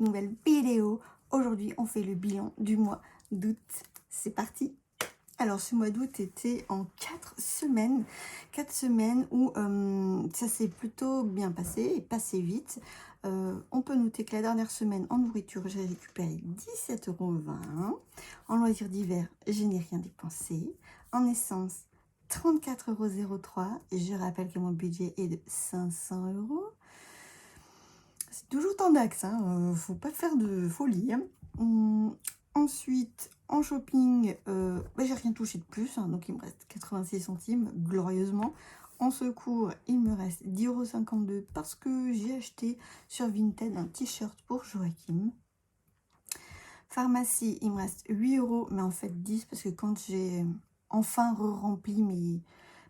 nouvelle vidéo. Aujourd'hui, on fait le bilan du mois d'août. C'est parti. Alors, ce mois d'août était en 4 semaines. 4 semaines où ça s'est plutôt bien passé et passé vite. On peut noter que la dernière semaine, en nourriture, j'ai récupéré 17,20 €. En loisirs d'hiver, je n'ai rien dépensé. En essence, 34,03 €. Et je rappelle que mon budget est de 500 €. C'est toujours tendax, hein, faut pas faire de folie. Ensuite, en shopping, j'ai rien touché de plus, hein, donc il me reste 86 centimes, glorieusement. En secours, il me reste 10,52 € parce que j'ai acheté sur Vinted un t-shirt pour Joachim. Pharmacie, il me reste 8 €, mais en fait 10 parce que quand j'ai enfin rempli mes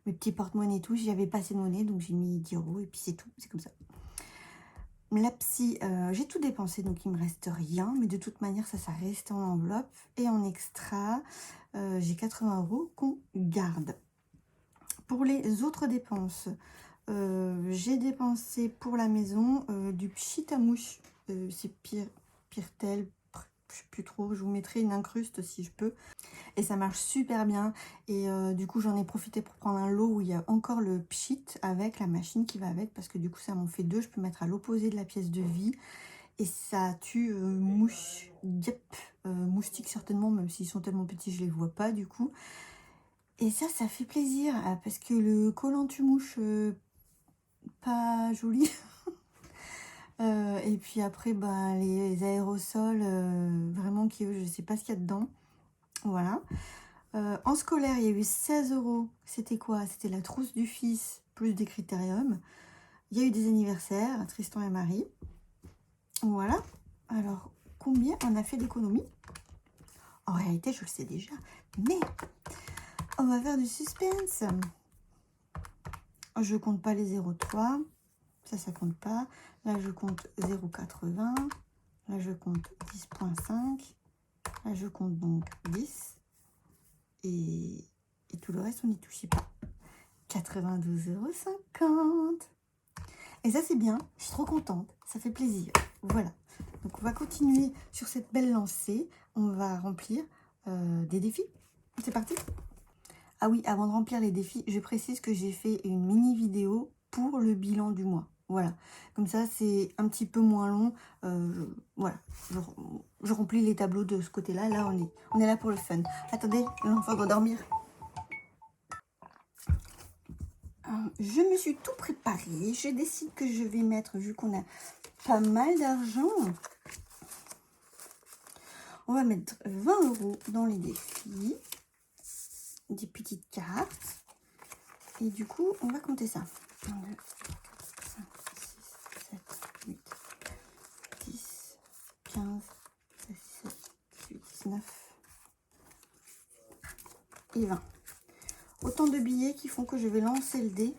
petits porte-monnaie et tout, j'y avais pas assez de monnaie, donc j'ai mis 10 € et puis c'est tout, c'est comme ça. La psy, j'ai tout dépensé, donc il me reste rien, mais de toute manière, ça reste en enveloppe. Et en extra, j'ai 80 € qu'on garde. Pour les autres dépenses, j'ai dépensé pour la maison du pchit à mouche. C'est Pirtel, je sais plus trop, je vous mettrai une incruste si je peux. Et ça marche super bien. Et du coup, j'en ai profité pour prendre un lot où il y a encore le pchit avec la machine qui va avec. Parce que du coup, ça m'en fait deux. Je peux mettre à l'opposé de la pièce de vie. Et ça tue mouche, guêpes, moustiques certainement. Même s'ils sont tellement petits, je les vois pas du coup. Et ça fait plaisir. Parce que le collant tue-mouche, pas joli. Et puis après, les aérosols, vraiment qui, je sais pas ce qu'il y a dedans. Voilà. En scolaire, il y a eu 16 €. C'était quoi? C'était la trousse du fils plus des critériums. Il y a eu des anniversaires, Tristan et Marie. Voilà. Alors, combien on a fait d'économies? En réalité, je le sais déjà. Mais, on va faire du suspense. Je compte pas les 0,3. Ça compte pas. Là, je compte 0,80. Là, je compte 10,5. Là, je compte donc 10. Et tout le reste, on n'y touche pas. 92,50 €. Et ça, c'est bien. Je suis trop contente. Ça fait plaisir. Voilà. Donc, on va continuer sur cette belle lancée. On va remplir des défis. C'est parti. Ah oui, avant de remplir les défis, je précise que j'ai fait une mini vidéo pour le bilan du mois. Voilà. Comme ça, c'est un petit peu moins long. Voilà. Je remplis les tableaux de ce côté-là. Là, on est là pour le fun. Attendez, l'enfant doit dormir. Je me suis tout préparé. Je décide que je vais mettre, vu qu'on a pas mal d'argent, on va mettre 20 € dans les défis. Des petites cartes. Et du coup, on va compter ça. 1, 2, 4, 5, 6, 7, 8, 10, 15, 16, 17, 18, 19 et 20. Autant de billets qui font que je vais lancer le dé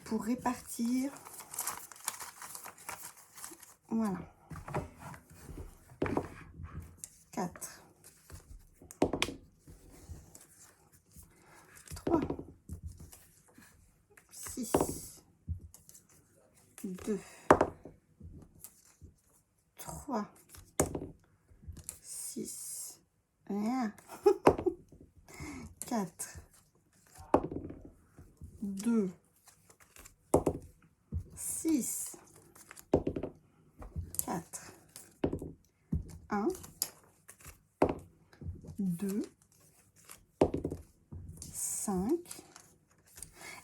pour répartir. Voilà. 4, 3, 6, 2, 3, 6, 1, 4, 2, 6, 4, 1, 2, 5.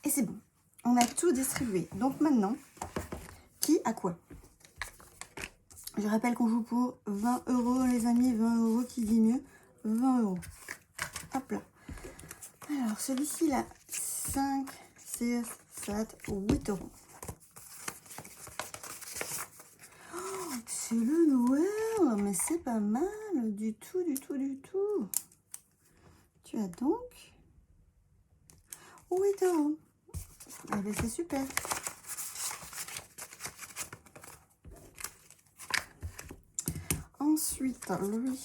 Et c'est bon. On a tout distribué. Donc maintenant, qui a quoi? Je rappelle qu'on joue pour 20 € les amis. 20 € qui dit mieux. 20 €. Hop là. Alors celui-ci là, 5, 6, 7, 8 €. Oh, c'est le Noël. Mais c'est pas mal du tout, du tout, du tout. Tu as donc 8 €. Eh bien, c'est super. Ensuite, lui,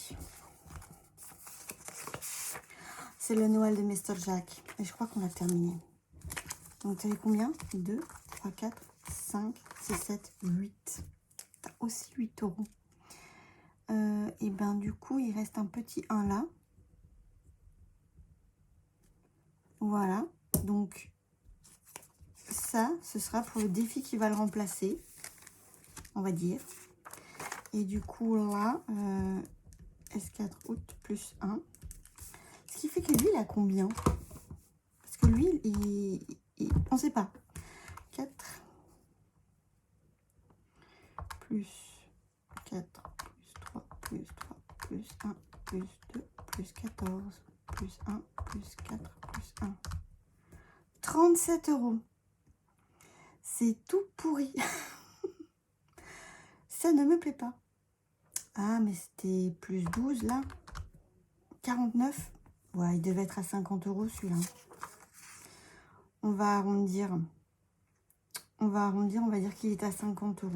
c'est le Noël de Mr. Jack. Et je crois qu'on a terminé. Donc, tu avais combien? 2, 3, 4, 5, 6, 7, 8. T'as aussi 8 €. et ben du coup, il reste un petit 1 là. Voilà, donc ça, ce sera pour le défi qui va le remplacer, on va dire. Et du coup, là, S4 août plus 1. Ce qui fait que lui, il a combien? Parce que lui, on ne sait pas. 4 plus 4 plus 3 plus 3 plus 1 plus 2 plus 14 plus 1 plus 4 plus 1. 37 €. C'est tout pourri. Ça ne me plaît pas. Ah, mais c'était plus 12 là. 49. Ouais, il devait être à 50 € celui-là. On va arrondir. On va arrondir, on va dire qu'il est à 50 €.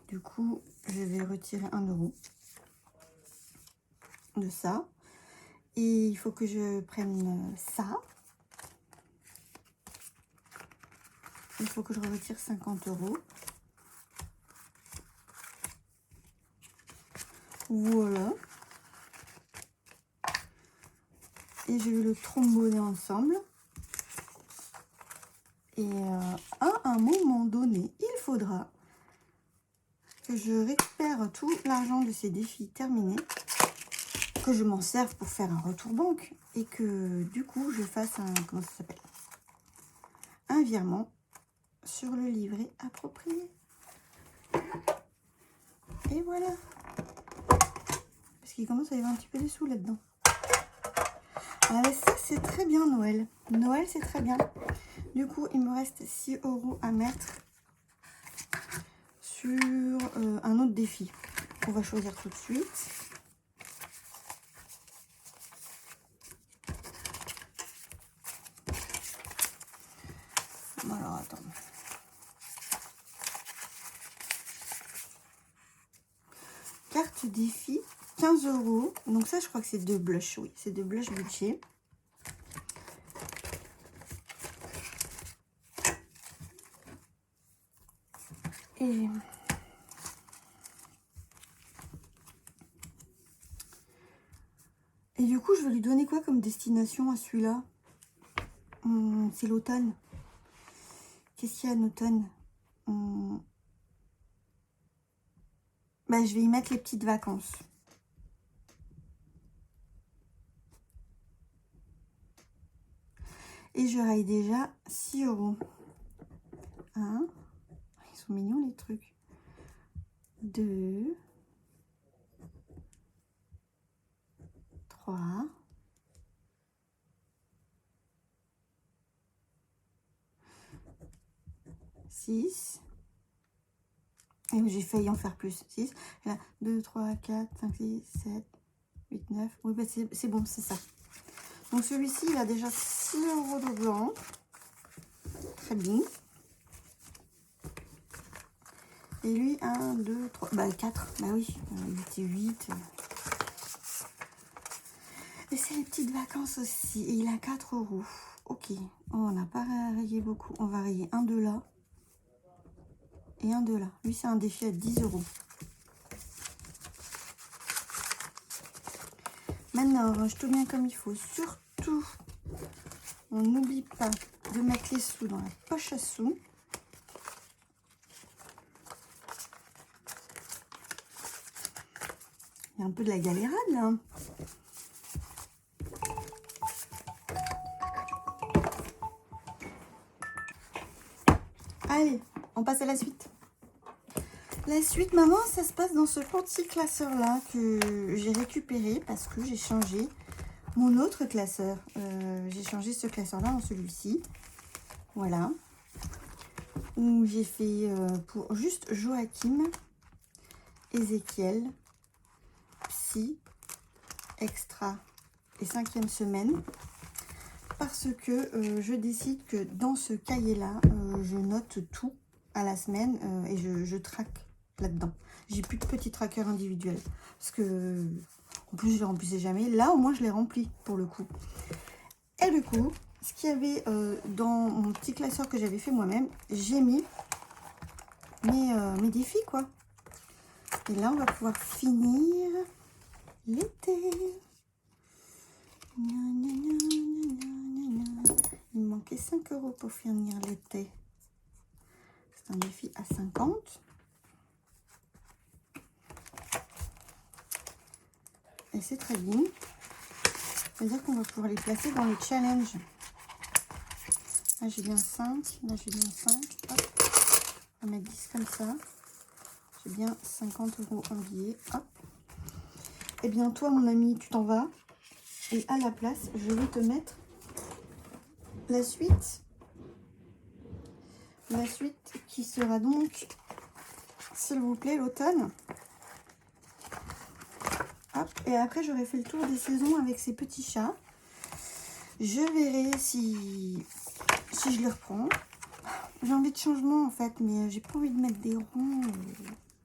Du coup, je vais retirer 1 € de ça. Et il faut que je prenne ça. Il faut que je retire 50 €. Voilà. Et je vais le trombonner ensemble. Et à un moment donné, il faudra que je récupère tout l'argent de ces défis terminés, que je m'en serve pour faire un retour banque et que du coup je fasse un, comment ça s'appelle, un virement sur le livret approprié. Et voilà. Parce qu'il commence à y avoir un petit peu des sous là-dedans. Ah, ça c'est très bien Noël. Noël c'est très bien. Du coup il me reste 6 € à mettre sur un autre défi qu'on va choisir tout de suite. Alors attends. Carte défi, 15 €. Donc ça je crois que c'est de blush, oui, c'est de blush budget. Et du coup je vais lui donner quoi comme destination à celui-là? C'est l'automne. Qu'est-ce qu'il y a en automne? Bah, je vais y mettre les petites vacances. Et je raille déjà 6 €. 1. Ils sont mignons les trucs. 2. 3. 6. Et j'ai failli en faire plus. 6. Et là, 2, 3, 4, 5, 6, 7, 8, 9. Oui, bah c'est bon, c'est ça. Donc celui-ci, il a déjà 6 € de blanc. Très bien. Et lui, 1, 2, 3, bah 4. Bah oui, 8 et 8. Et c'est les petites vacances aussi. Et il a 4 €. Ok. Oh, on n'a pas rayé beaucoup. On va rayer un de là. Et un de là. Lui, c'est un défi à 10 €. Maintenant, range tout bien comme il faut. Surtout, on n'oublie pas de mettre les sous dans la poche à sous. Il y a un peu de la galérade, là. Allez, on passe à la suite. La suite, maman, ça se passe dans ce petit classeur-là que j'ai récupéré parce que j'ai changé mon autre classeur. J'ai changé ce classeur-là en celui-ci. Voilà. Où j'ai fait pour juste Joachim, Ézéchiel, Psy, Extra et 5e semaine. Parce que je décide que dans ce cahier-là, je note tout à la semaine et je traque là-dedans. J'ai plus de petits trackers individuels. Parce que, en plus, je les remplissais jamais. Là, au moins, je les remplis pour le coup. Et du coup, ce qu'il y avait dans mon petit classeur que j'avais fait moi-même, j'ai mis mes défis, quoi. Et là, on va pouvoir finir l'été. Il me manquait 5 € pour finir l'été. C'est un défi à 50. Et c'est très bien. C'est-à-dire qu'on va pouvoir les placer dans le challenge. Là, j'ai bien 5. Là, j'ai bien 5. Hop. On va mettre 10 comme ça. J'ai bien 50 € en billet. Hop. Et bien, toi, mon ami, tu t'en vas. Et à la place, je vais te mettre la suite. La suite qui sera donc, s'il vous plaît, l'automne. Hop. Et après, j'aurai fait le tour des saisons avec ces petits chats. Je verrai si je les reprends. J'ai envie de changement en fait, mais j'ai pas envie de mettre des ronds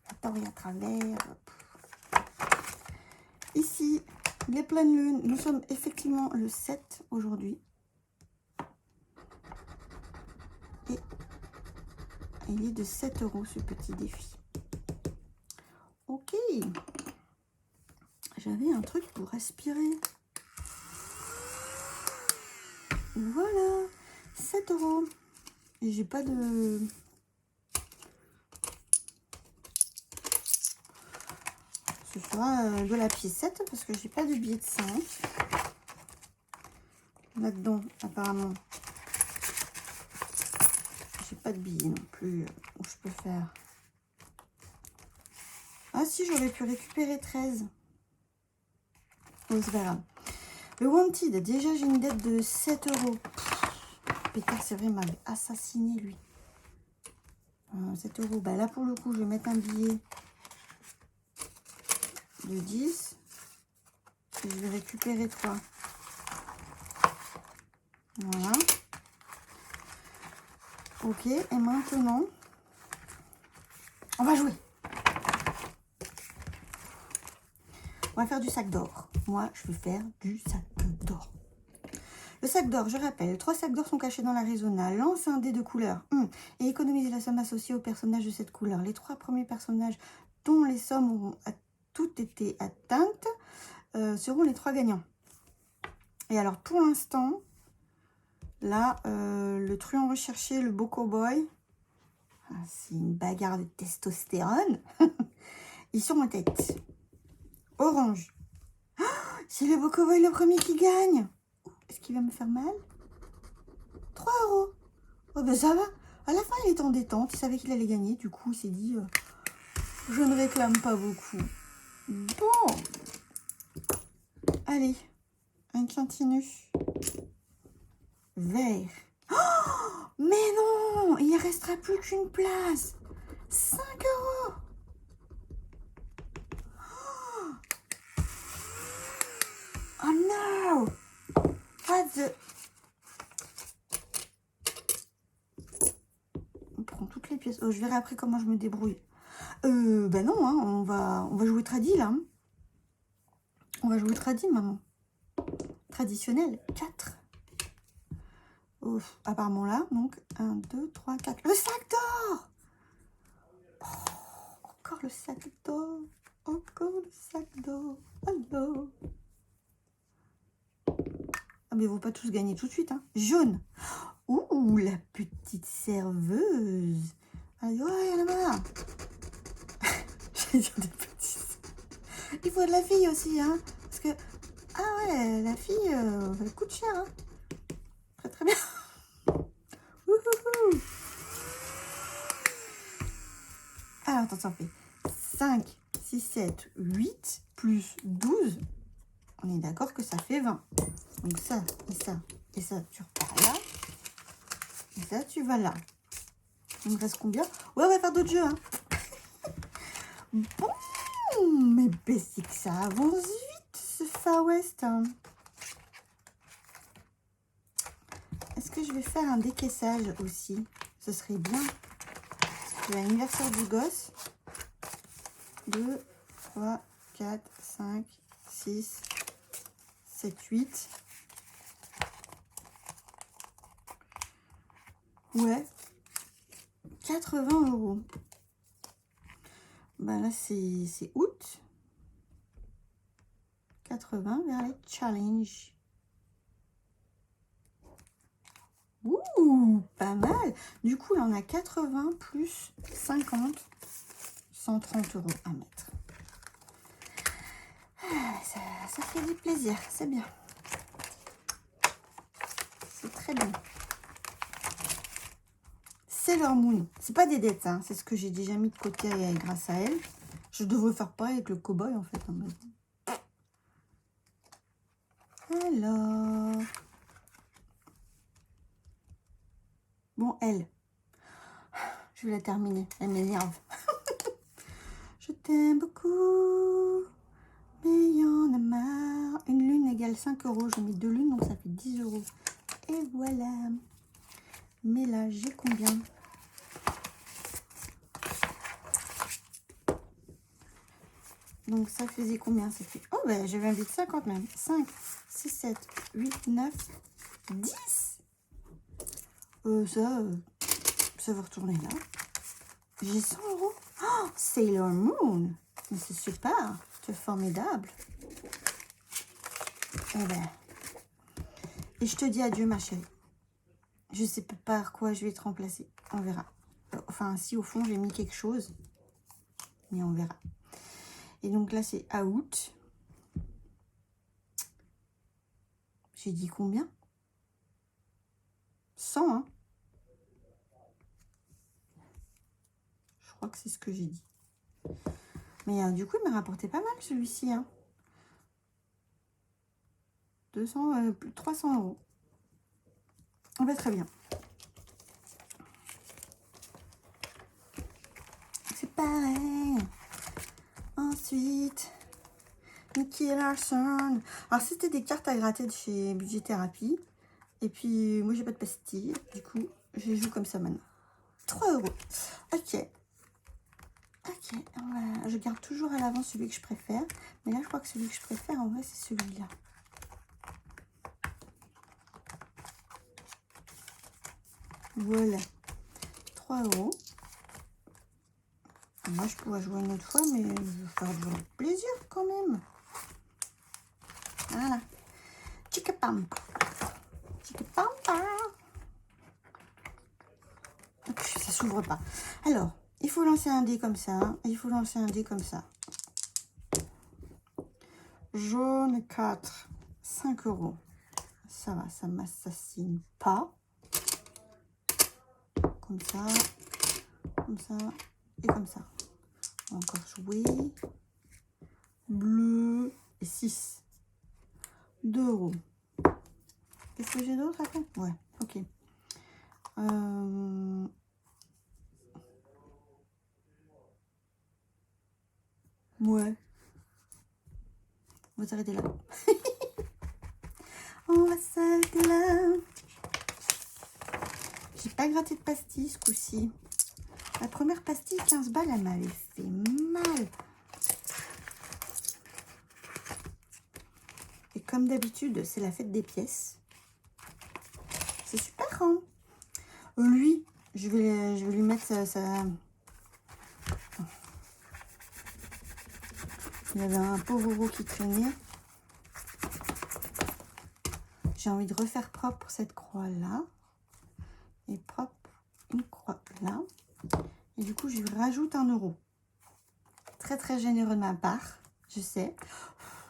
à tort et à travers. Ici, les pleines lunes. Nous sommes effectivement le 7 aujourd'hui. Et il est de 7 € ce petit défi. Ok. J'avais un truc pour respirer. Voilà. 7 €. Et j'ai pas de... Ce sera de la piécette parce que j'ai pas de billet de 5. Là-dedans, apparemment, j'ai pas de billet non plus où je peux faire. Ah si, j'aurais pu récupérer 13. Oh, c'est pas grave. Le Wanted, déjà j'ai une dette de 7 €. Pétard, c'est vrai, il m'avait assassiné lui. 7 €. Bah, là, pour le coup, je vais mettre un billet de 10. Et je vais récupérer 3. Voilà. Ok, et maintenant, on va jouer. On va faire du sac d'or. Moi, je vais faire du sac d'or. Le sac d'or, je rappelle, 3 sacs d'or sont cachés dans l'Arizona. Lance un dé de couleur et économisez la somme associée au personnage de cette couleur. Les 3 premiers personnages dont les sommes auront toutes été atteintes seront les 3 gagnants. Et alors, pour l'instant, là, le truand recherché, le beau cowboy, c'est une bagarre de testostérone. Ils sont en tête. Orange. Oh, c'est le beau cowboy le premier qui gagne. Est-ce qu'il va me faire mal? 3 €. Oh ben ça va. À la fin, il était en détente. Il savait qu'il allait gagner. Du coup, il s'est dit, je ne réclame pas beaucoup. Bon. Allez. Un continu. Vert. Oh, mais non, il ne restera plus qu'une place. 5 €. Oh no. What the... On prend toutes les pièces. Oh, je verrai après comment je me débrouille. Ben non, hein, on va jouer tradi là. Hein. On va jouer tradi, maman. Traditionnel. 4. Ouf, apparemment là, donc 1, 2, 3, 4. Le sac d'or. Oh, encore le sac d'or. Encore le sac d'or. Alors. Ah, mais ils vont pas tous gagner tout de suite. Hein. Jaune. Ouh, la petite serveuse. Allez, ouais, il y en a marre. J'allais dire des petites. Il faut de la fille aussi, hein. Parce que, ah ouais, la fille, elle coûte cher, hein. Très très bien. Wouhouhou. Alors, attends, ça fait 5, 6, 7, 8, plus 12. On est d'accord que ça fait 20. Donc ça, et ça, et ça, tu repars là. Et ça, tu vas là. Il me reste combien? Ouais, on va faire d'autres jeux, hein. Bon, mais ben, c'est que ça avance vite, ce Far West. Hein. Est-ce que je vais faire un décaissage aussi? Ce serait bien. C'est l'anniversaire du gosse. 2, 3, 4, 5, 6, 7, 8. Ouais. 80 €. Ben là, c'est août. 80 vers les challenges. Ouh, pas mal. Du coup, là, on a 80 plus 50, 130 € à mettre. Ah, ça fait du plaisir, c'est bien. C'est très bien. Sailor Moon, c'est pas des dettes, hein, c'est ce que j'ai déjà mis de côté grâce à elle. Je devrais faire pareil avec le cow-boy en fait. Alors, bon, elle, je vais la terminer, elle m'énerve. Je t'aime beaucoup, mais il y en a marre. Une lune égale 5 €, je mets 2 lunes, donc ça fait 10 €. Et voilà. Mais là, j'ai combien? Donc ça faisait combien? Ça fait... Oh ben j'avais envie de 50 même. 5, 6, 7, 8, 9, 10. Ça va retourner là. J'ai 100 €. Oh, Sailor Moon. Mais c'est super. C'est formidable. Eh ben. Et je te dis adieu ma chérie. Je sais pas par quoi je vais te remplacer. On verra. Enfin si au fond j'ai mis quelque chose. Mais on verra. Et donc là c'est out. J'ai dit combien? 100, hein. Je crois que c'est ce que j'ai dit. Mais du coup, il m'a rapporté pas mal celui-ci. Hein. 200, 300 €. On va très bien. C'est pareil. Ensuite, Nicky Larson. Alors, c'était des cartes à gratter de chez Budget Thérapie. Et puis, moi, j'ai pas de pastilles. Du coup, je joue comme ça maintenant. 3 €. Ok. Ok. Voilà. Je garde toujours à l'avant celui que je préfère. Mais là, je crois que celui que je préfère, en vrai, c'est celui-là. Voilà. 3 €. Moi, je pourrais jouer une autre fois, mais je vais faire du plaisir quand même. Voilà. Tchikapam. Tchikapam. Ça s'ouvre pas. Alors, il faut lancer un dé comme ça. Il faut lancer un dé comme ça. Jaune 4. 5 €. Ça va, ça m'assassine pas. Comme ça. Comme ça. Et comme ça. On va encore jouer. Bleu. Et 6. 2 €. Qu'est-ce que j'ai d'autre après? Ouais, ok. Ouais. On va s'arrêter là. On va s'arrêter là. J'ai pas gratté de pastilles ce coup-ci. La première pastille, 15 balles, elle m'avait fait mal. Et comme d'habitude, c'est la fête des pièces. C'est super, hein? Lui, je vais lui mettre sa... Il y avait un pauvre euro qui traînait. J'ai envie de refaire propre cette croix-là. Et propre une croix là. Et du coup, je lui rajoute 1 €. Très, très généreux de ma part, je sais.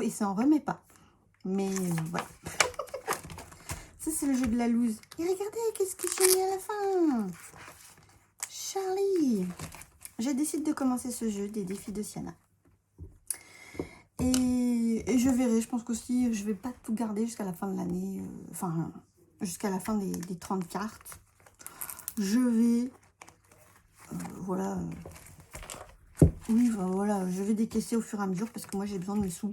Il s'en remet pas. Mais voilà. Ça, c'est le jeu de la loose. Et regardez, qu'est-ce que j'ai mis à la fin? Charlie. Je décide de commencer ce jeu des défis de Siana. Et je verrai, je pense qu'aussi, je vais pas tout garder jusqu'à la fin de l'année. Enfin, jusqu'à la fin des 30 cartes. Je vais... voilà. Oui, voilà, je vais décaisser au fur et à mesure parce que moi, j'ai besoin de mes sous.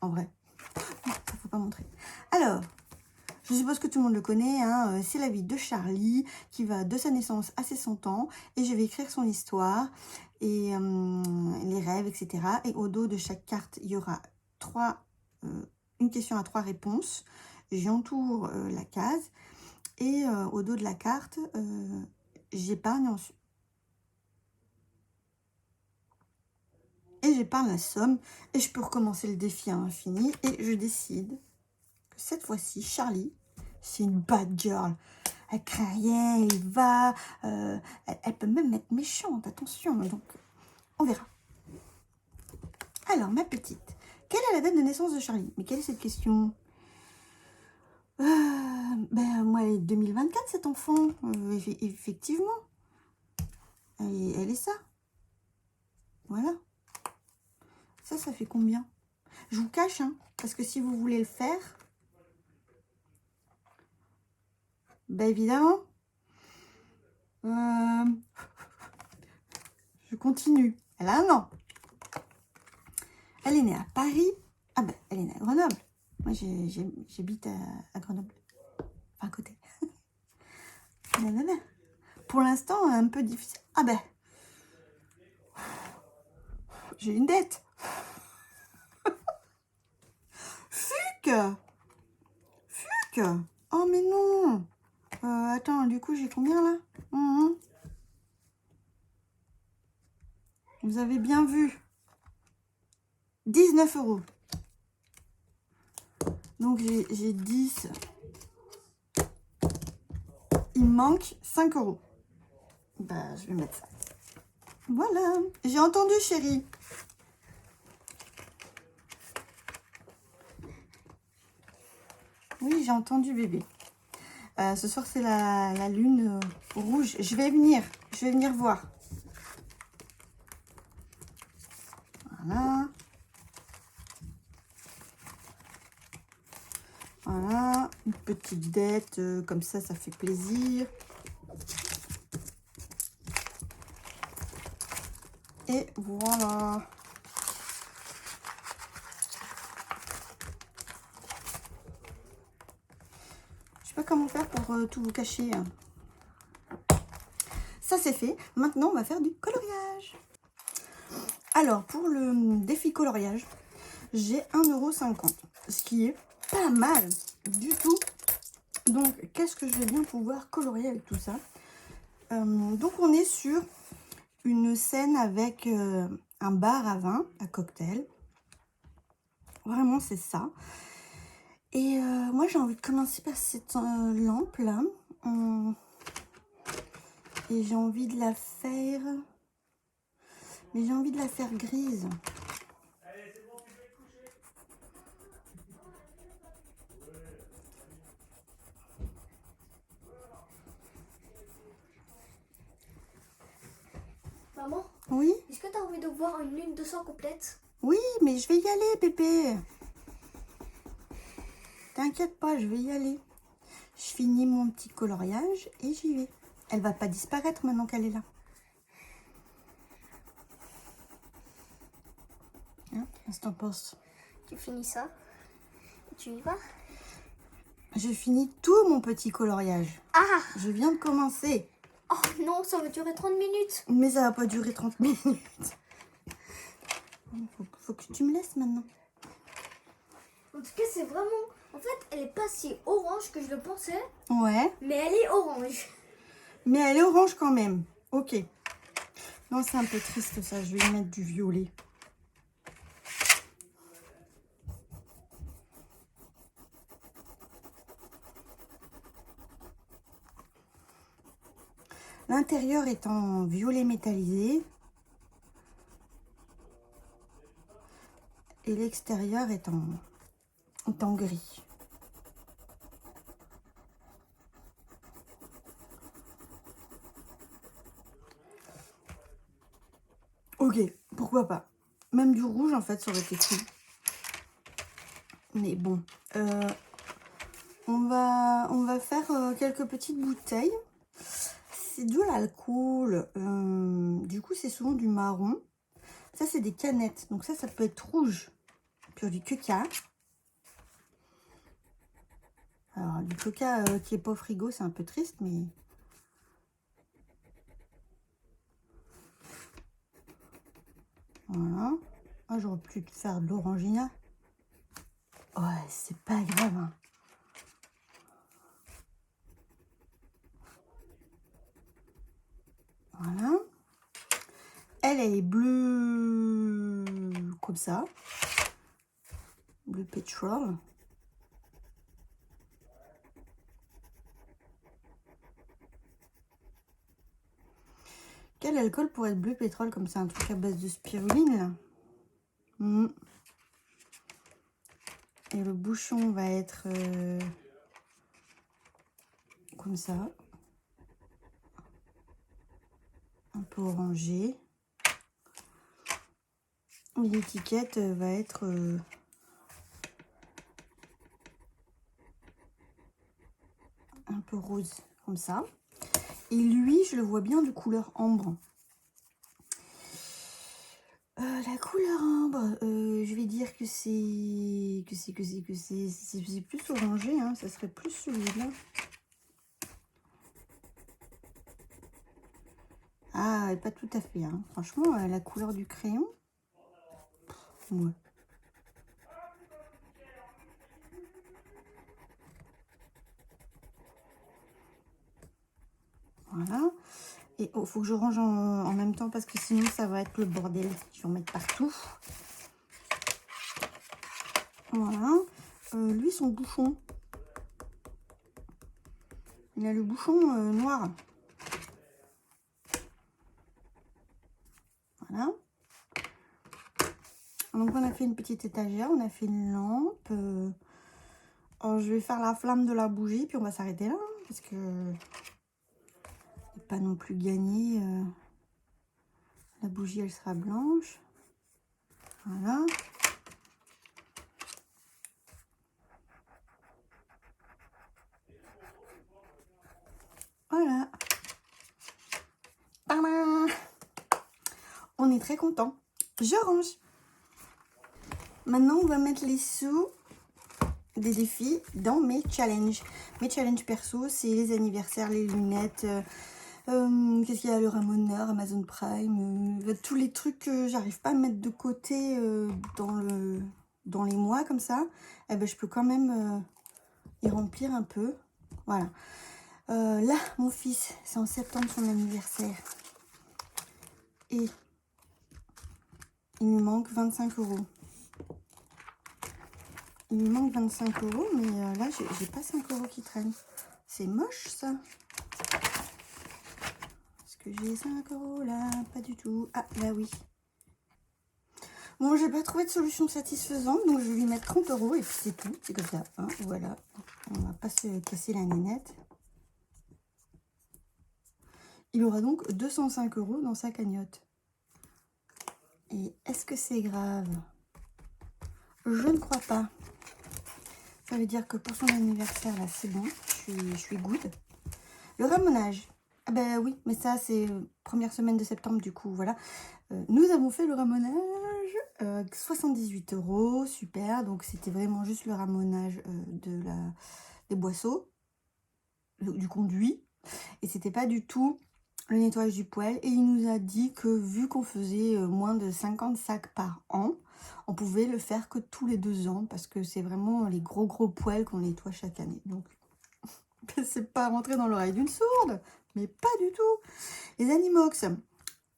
En vrai. Ça, faut pas montrer. Alors... Je suppose que tout le monde le connaît, hein, c'est la vie de Charlie qui va de sa naissance à ses 100 ans et je vais écrire son histoire et les rêves, etc. Et au dos de chaque carte, il y aura une question à 3 réponses. J'entoure la case et au dos de la carte, j'épargne ensuite. et j'épargne la somme et je peux recommencer le défi à l'infini et je décide que cette fois-ci, Charlie, c'est une bad girl. Elle craint rien, elle va, elle peut même être méchante, attention, donc on verra. Alors, ma petite, quelle est la date de naissance de Charlie? Mais quelle est cette question? Ben, moi, elle est 2024, cet enfant, effectivement. Elle est ça. Voilà. Ça fait combien? Je vous cache, hein, parce que si vous voulez le faire, ben évidemment, je continue. Elle a 1 an. Elle est née à Paris. Ah ben, elle est née à Grenoble. Moi, j'habite à Grenoble. Enfin, à côté. Pour l'instant, un peu difficile. Ah ben, j'ai une dette. Fuck. Oh, mais non. Attends, du coup, j'ai combien, là? Vous avez bien vu. 19 €. Donc, j'ai 10. Il me manque 5 €. Bah, je vais mettre ça. Voilà. J'ai entendu, chérie. Oui, j'ai entendu, bébé. Ce soir, c'est la lune rouge. Je vais venir voir. Voilà. Voilà. Une petite dette, comme ça fait plaisir. Et voilà. Je sais pas comment faire pour tout vous cacher. Ça, c'est fait. Maintenant, on va faire du coloriage. Alors, pour le défi coloriage, j'ai 1,50 €, ce qui est pas mal du tout. Donc, qu'est-ce que je vais bien pouvoir colorier avec tout ça? Donc, on est sur une scène avec un bar à vin, à cocktail. Vraiment, c'est ça. Et moi, j'ai envie de commencer par cette lampe-là. Et j'ai envie de la faire... Mais j'ai envie de la faire grise. Maman? Oui? Est-ce que tu as envie de voir une lune de sang complète? Oui, mais je vais y aller, bébé. T'inquiète pas, je vais y aller. Je finis mon petit coloriage et j'y vais. Elle va pas disparaître maintenant qu'elle est là. Hein, qu'est-ce que t'en penses? Tu finis ça? Tu y vas? Je finis tout mon petit coloriage. Ah! Je viens de commencer. Oh non, ça va durer 30 minutes. Mais ça va pas durer 30 minutes. Faut que tu me laisses maintenant. En tout cas, c'est vraiment... En fait, elle est pas si orange que je le pensais. Ouais. Mais elle est orange. Mais elle est orange quand même. Ok. Non, c'est un peu triste ça. Je vais y mettre du violet. L'intérieur est en violet métallisé. Et l'extérieur est en gris. Ok, pourquoi pas. Même du rouge, en fait, ça aurait été cool. Mais bon, on va faire quelques petites bouteilles. C'est de l'alcool. Du coup, c'est souvent du marron. Ça, c'est des canettes. Donc ça peut être rouge. Puis du coca. Alors, du coca qui est pas au frigo, c'est un peu triste, mais... Voilà. Ah, j'aurais pu faire de l'orangina. Ouais, c'est pas grave. Hein. Voilà. Elle est bleue comme ça. Bleu pétrole. Quel alcool pourrait être bleu pétrole comme ça? Un truc à base de spiruline là. Et le bouchon va être comme ça. Un peu orangé. Et l'étiquette va être un peu rose comme ça. Et lui, je le vois bien de couleur ambre. La couleur ambre, je vais dire que c'est plus orangé, hein, ça serait plus celui-là. Ah, pas tout à fait, hein. Franchement, la couleur du crayon, ouais. Voilà. Et il faut que je range en même temps parce que sinon ça va être le bordel. Je vais en mettre partout. Voilà. Lui, son bouchon. Il a le bouchon noir. Voilà. Donc on a fait une petite étagère, on a fait une lampe. Alors, je vais faire la flamme de la bougie, puis on va s'arrêter là. Hein, parce que pas non plus gagné. La bougie, elle sera blanche. Voilà. Voilà. Tadam! On est très content. Je range. Maintenant, on va mettre les sous des défis dans mes challenges. Mes challenges perso, c'est les anniversaires, les lunettes. Qu'est-ce qu'il y a? Le Ramoneur, Amazon Prime. Tous les trucs que j'arrive pas à mettre de côté dans les mois comme ça. Eh ben, je peux quand même y remplir un peu. Voilà. Là, mon fils, c'est en septembre son anniversaire. Et il me manque 25 €. Il me manque 25 €, mais là, j'ai pas 5 € qui traînent. C'est moche, ça. Est-ce que j'ai 5 € là? Pas du tout. Ah, là, oui. Bon, j'ai pas trouvé de solution satisfaisante, donc je vais lui mettre 30 € et puis c'est tout. C'est comme ça, hein, voilà. On va pas se casser la nénette. Il aura donc 205 € dans sa cagnotte. Et est-ce que c'est grave? Je ne crois pas. Ça veut dire que pour son anniversaire, là, c'est bon. Je suis good. Le ramonage. Ah ben oui, mais ça, c'est première semaine de septembre, du coup, voilà. Nous avons fait le ramonage. 78 €, super. Donc, c'était vraiment juste le ramonage des boisseaux, du conduit. Et c'était pas du tout le nettoyage du poêle. Et il nous a dit que vu qu'on faisait moins de 50 sacs par an, on pouvait le faire que tous les 2 ans parce que c'est vraiment les gros poêles qu'on nettoie chaque année. Donc, c'est pas rentré dans l'oreille d'une sourde, mais pas du tout. Les Animox.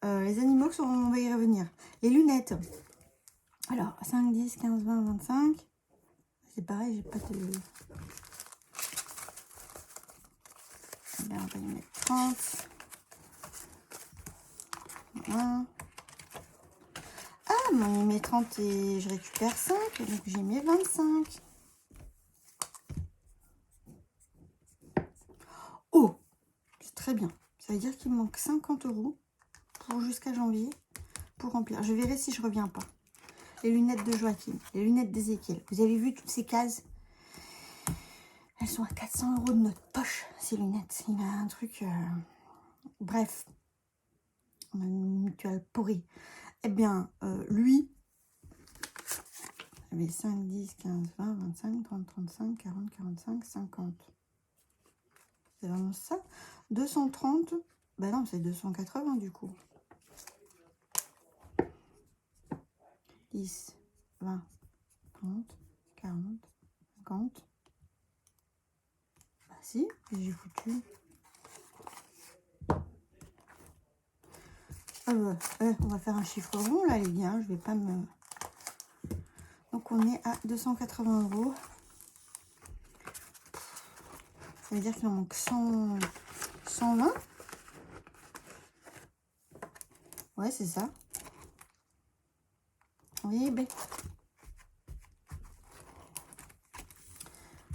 Les Animox, on va y revenir. Les lunettes. Alors, 5, 10, 15, 20, 25. C'est pareil, j'ai pas de... Là, on va y mettre 30. Voilà. Ah, mais on y met 30 et je récupère 5. Donc, j'ai mis 25. Oh, c'est très bien. Ça veut dire qu'il me manque 50 € pour jusqu'à janvier pour remplir. Je verrai si je reviens pas. Les lunettes de Joachim, les lunettes d'Ézéchiel. Vous avez vu toutes ces cases? Elles sont à 400 € de notre poche, ces lunettes. Il a un truc... Bref. On a une mutuelle pourrie. Eh bien, lui, il avait 5, 10, 15, 20, 25, 30, 35, 40, 45, 50. C'est vraiment ça? 230. Ben non, c'est 280 du coup. 10, 20, 30, 40, 50. Bah si, j'ai foutu. On va faire un chiffre rond là les gars, je vais pas me... Donc on est à 280 €. Ça veut dire qu'il en manque 120. Ouais, c'est ça. Oui, ben.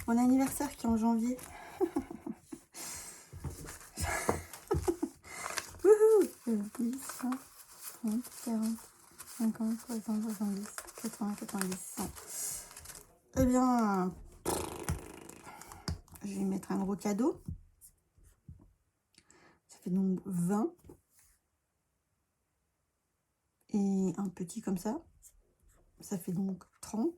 Mon anniversaire qui est en janvier. Wouhou 10, 100, 30, 40, 50, 60, 70, 80, 90, 100. Eh bien, je vais mettre un gros cadeau. Ça fait donc 20. Et un petit comme ça. Ça fait donc 30.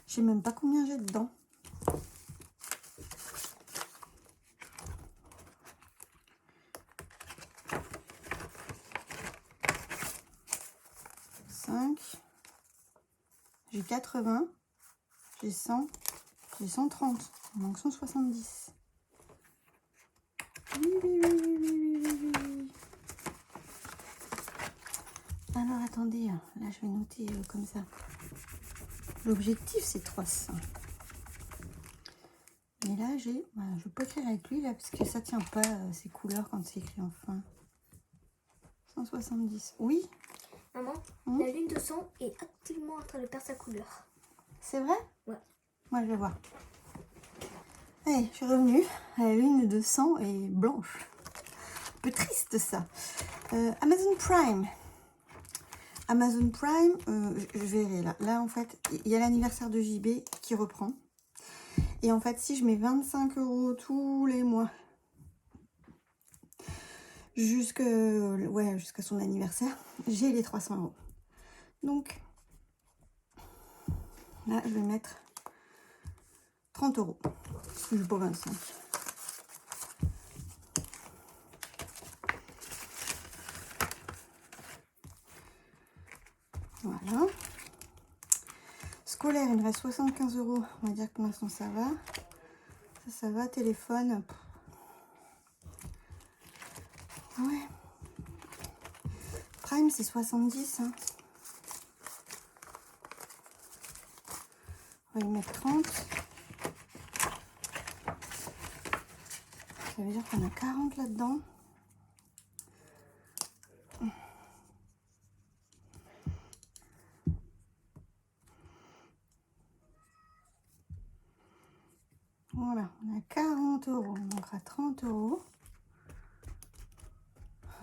Je sais même pas combien j'ai dedans. J'ai 80, j'ai 100, j'ai 130, il manque 170. Oui. Alors attendez, là je vais noter comme ça. L'objectif c'est 300. Mais là j'ai, je peux écrire avec lui là parce que ça tient pas ces couleurs quand c'est écrit en fin. 170, oui. Maman, la lune de sang est activement en train de perdre sa couleur. C'est vrai? Ouais. Moi je vais voir. Allez, je suis revenue. La lune de sang est blanche. Un peu triste ça. Amazon Prime. Amazon Prime, je verrai là. Là en fait, il y a l'anniversaire de JB qui reprend. Et en fait, si je mets 25 € tous les mois jusqu'à son anniversaire, j'ai les 300 €. Donc là, je vais mettre 30 €. Je ne pas 25. Voilà. Scolaire, il me reste 75 €. On va dire que pour l'instant ça va. Ça va. Téléphone. Ouais. Prime, c'est 70. Hein. On va y mettre 30. Ça veut dire qu'on a 40 là-dedans. Voilà, on a 40 €. On manquera 30 €.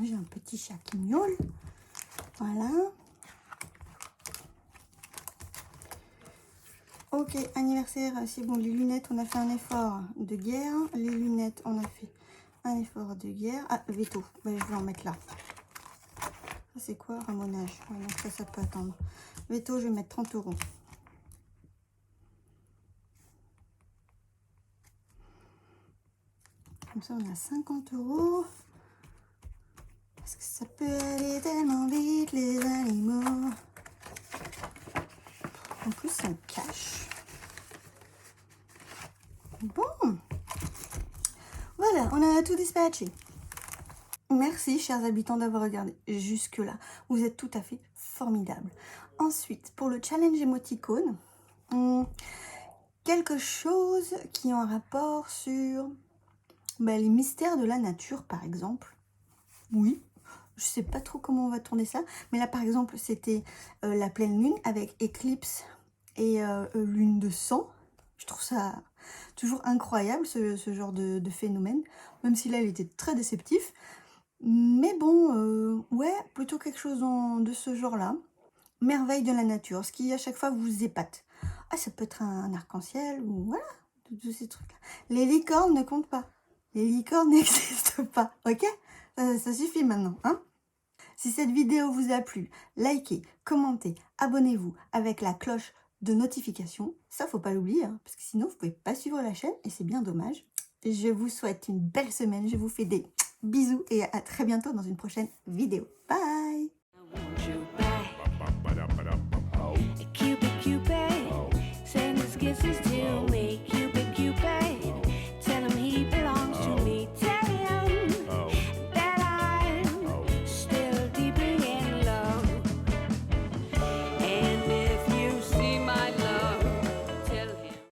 J'ai un petit chat qui miaule. Voilà. Ok, anniversaire, c'est bon. Les lunettes, on a fait un effort de guerre. Les lunettes, on a fait un effort de guerre. Ah, veto. Ben, je vais en mettre là. Ça, c'est quoi? Ramonage. Ouais, donc ça peut attendre. Veto, je vais mettre 30 €. Comme ça, on a 50 €. Parce que ça peut aller tellement vite, les animaux. En plus, c'est un cash. Bon. Voilà, on a tout dispatché. Merci, chers habitants, d'avoir regardé jusque-là. Vous êtes tout à fait formidables. Ensuite, pour le challenge émoticône, quelque chose qui a un rapport sur les mystères de la nature, par exemple. Oui, je sais pas trop comment on va tourner ça, mais là, par exemple, c'était la pleine lune avec éclipse et lune de sang. Je trouve ça toujours incroyable, ce genre de phénomène, même si là, il était très déceptif. Mais bon, ouais, plutôt quelque chose de ce genre-là. Merveille de la nature, ce qui à chaque fois vous épate. Ah, ça peut être un arc-en-ciel ou voilà, tous ces trucs-là. Les licornes ne comptent pas. Les licornes n'existent pas, ok? Ça suffit maintenant, hein? Si cette vidéo vous a plu, likez, commentez, abonnez-vous avec la cloche de notification. Ça, faut pas l'oublier, hein, parce que sinon, vous pouvez pas suivre la chaîne et c'est bien dommage. Je vous souhaite une belle semaine. Je vous fais des bisous et à très bientôt dans une prochaine vidéo. Bye! Cupid, Cupid, send his kisses to make you